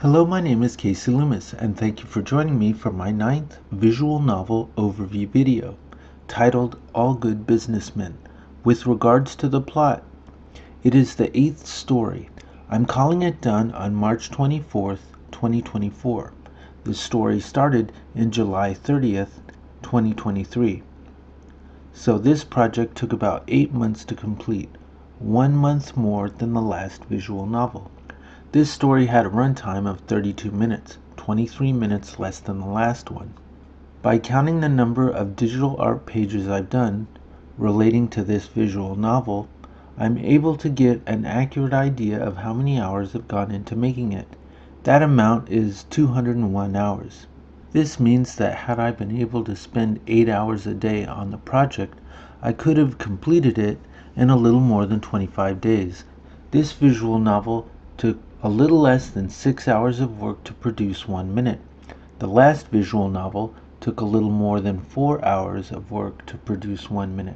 Hello, my name is Casey Loomis, and thank you for joining me for my 9th visual novel overview video, titled All Good Businessmen. With regards to the plot, it is the 8th story. I'm calling it done on March 24th, 2024. The story started in July 30th, 2023. So this project took about 8 months to complete, 1 month more than the last visual novel. This story had a runtime of 32 minutes, 23 minutes less than the last one. By counting the number of digital art pages I've done relating to this visual novel, I'm able to get an accurate idea of how many hours have gone into making it. That amount is 201 hours. This means that had I been able to spend 8 hours a day on the project, I could have completed it in a little more than 25 days. This visual novel took a little less than 6 hours of work to produce 1 minute. The last visual novel took a little more than 4 hours of work to produce 1 minute.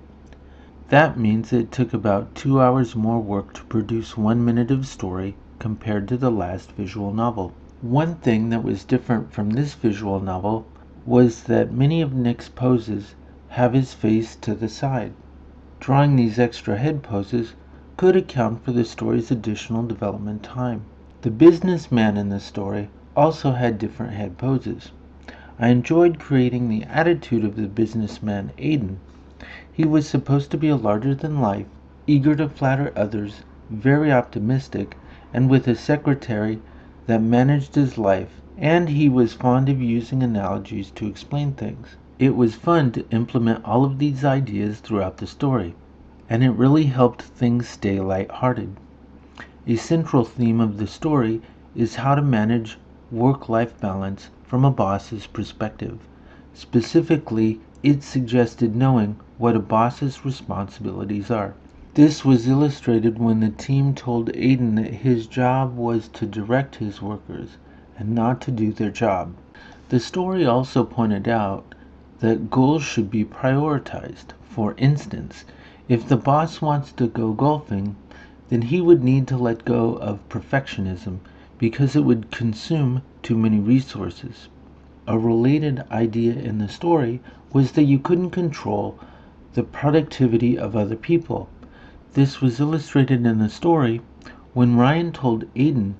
That means it took about 2 hours more work to produce 1 minute of story compared to the last visual novel. One thing that was different from this visual novel was that many of Nick's poses have his face to the side. Drawing these extra head poses could account for the story's additional development time. The businessman in the story also had different head poses. I enjoyed creating the attitude of the businessman Aiden. He was supposed to be a larger-than-life, eager to flatter others, very optimistic, and with a secretary that managed his life, and he was fond of using analogies to explain things. It was fun to implement all of these ideas throughout the story, and it really helped things stay lighthearted. A central theme of the story is how to manage work-life balance from a boss's perspective. Specifically, it suggested knowing what a boss's responsibilities are. This was illustrated when the team told Aiden that his job was to direct his workers and not to do their job. The story also pointed out that goals should be prioritized. For instance, if the boss wants to go golfing, then he would need to let go of perfectionism because it would consume too many resources. A related idea in the story was that you couldn't control the productivity of other people. This was illustrated in the story when Ryan told Aiden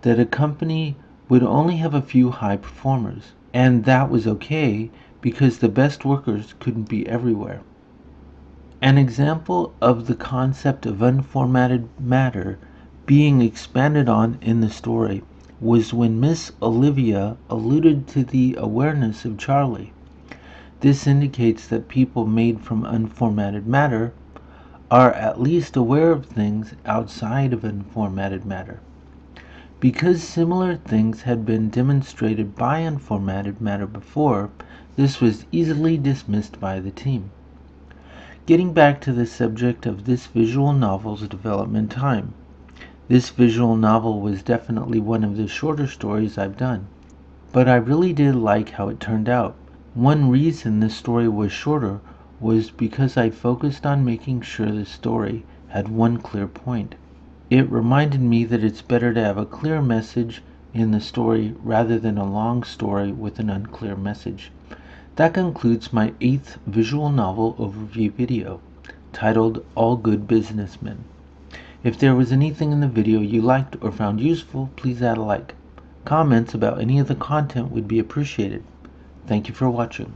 that a company would only have a few high performers, and that was okay because the best workers couldn't be everywhere. An example of the concept of unformatted matter being expanded on in the story was when Miss Olivia alluded to the awareness of Charlie. This indicates that people made from unformatted matter are at least aware of things outside of unformatted matter. Because similar things had been demonstrated by unformatted matter before, this was easily dismissed by the team. Getting back to the subject of this visual novel's development time. This visual novel was definitely one of the shorter stories I've done, but I really did like how it turned out. One reason this story was shorter was because I focused on making sure the story had one clear point. It reminded me that it's better to have a clear message in the story rather than a long story with an unclear message. That concludes my 8th visual novel overview video, titled All Good Businessmen. If there was anything in the video you liked or found useful, please add a like. Comments about any of the content would be appreciated. Thank you for watching.